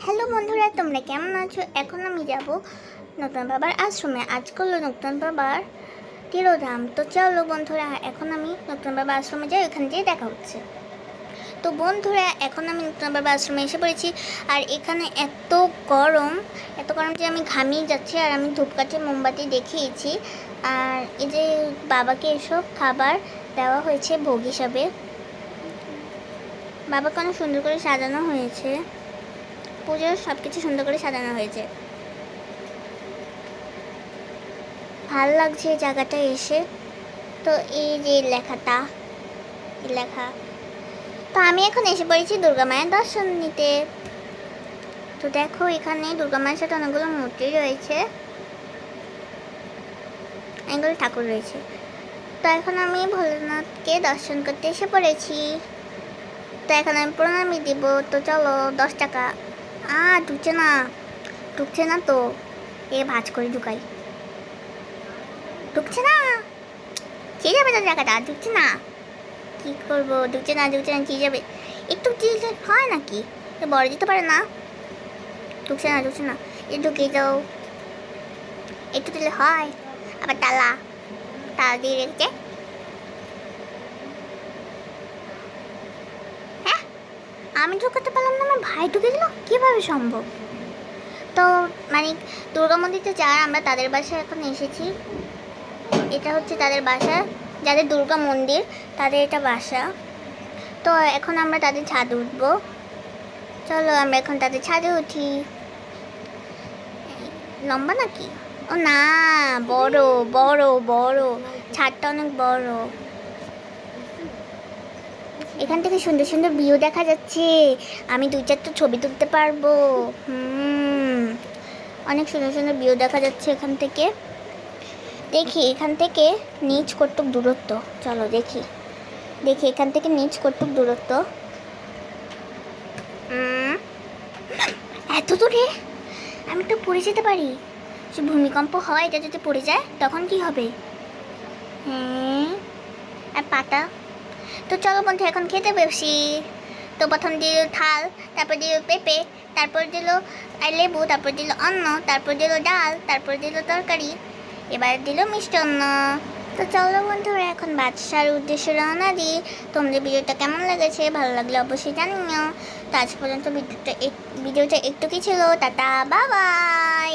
Hello বন্ধুরা, তোমরা কেমন আছো? এখন আমি যাব নতুন বাবার আশ্রমে। আজ করলো নতুন বাবার তিরোধাম। তো চলো বন্ধুরা, এখন আমি নতুন বাবার আশ্রমে যাই, ওখান দিয়ে দেখা হচ্ছে। তো বন্ধুরা, এখন আমি নতুন বাবার আশ্রমে এসে পড়েছি। আর এখানে এত গরম যে আমি ঘামিয়ে যাচ্ছি। আর আমি ধূপকাঠি মোমবাতি দেখিয়েছি। আর এই যে বাবাকে এসব খাবার দেওয়া হয়েছে ভোগ হিসাবে। বাবাকে অনেক সুন্দর করে সাজানো হয়েছে, পুজোর সব কিছু সুন্দর করে সাজানো হয়েছে। ভাল লাগছে এই জায়গাটা এসে। তো এই যে লেখাটা, লেখা। তো আমি এখন এসে পড়েছি দুর্গা মায়ের দর্শন নিতে। তো দেখো, এখানে দুর্গা মায়ের সাথে অনেকগুলো মূর্তি রয়েছে, অনেকগুলো ঠাকুর রয়েছে। তো এখন আমি ভোলেনাথকে দর্শন করতে এসে পড়েছি। তো এখন আমি প্রণামী দিব। তো চলো, 10 টাকা। ঢুকছে না তো, এ ভাঁজ করে ঢুকাই। ঢুকছে না, কে যাবে তো জায়গাটা? ঢুকছে না, কি করবো? ঢুকছে না, কি যাবে? একটু দিলে হয় নাকি? বড় দিতে পারে না? ঢুকছে না, এ ঢুকে যাও, একটু দিলে হয়। আবার তালা দিয়ে রেখেছে। হ্যাঁ, আমি ঢুকাতে পারলাম না, আমার ভাই ঢুকে গেল, কিভাবে সম্ভব? তো মানে দুর্গা মন্দিরতে যারা আমরা তাদের বাসায় এখন এসেছি। এটা হচ্ছে তাদের বাসা, যাদের দুর্গা মন্দির তাদের এটা বাসা। তো এখন আমরা তাদের ছাদে উঠবো। চলো আমরা এখন তাদের ছাদে উঠি। লম্বা নাকি? ও না, বড় বড় বড়, ছাদটা অনেক বড়। এখান থেকে সুন্দর সুন্দর ভিউ দেখা যাচ্ছে। আমি 2-4টা ছবি তুলতে পারবো। অনেক সুন্দর সুন্দর ভিউ দেখা যাচ্ছে এখান থেকে। দেখি এখান থেকে নিচ কতটুক দূরত্ব। চলো দেখি এখান থেকে নিচ কতটুক দূরত্ব। এত দূরে আমি তো পড়ে যেতে পারি। ভূমিকম্প হয়, এটা যদি পড়ে যায় তখন কি হবে? হ্যাঁ, আর পাতা। তো চলো বন্ধু, এখন খেতে বসি। তো প্রথম দিল থাল, তারপর দিল পেঁপে, তারপর দিল লেবু, তারপর দিল অন্ন, তারপর দিল ডাল, তারপর দিল তরকারি, এবার দিল মিষ্টান্ন। তো চলো বন্ধুরা, এখন বাদশার উদ্দেশ্যে রওনা দিই। তোমাদের ভিডিওটা কেমন লেগেছে? ভালো লাগলে অবশ্যই জানিও। তো আজ পর্যন্ত ভিডিওটা একটু কি ছিল। Tata, bye bye.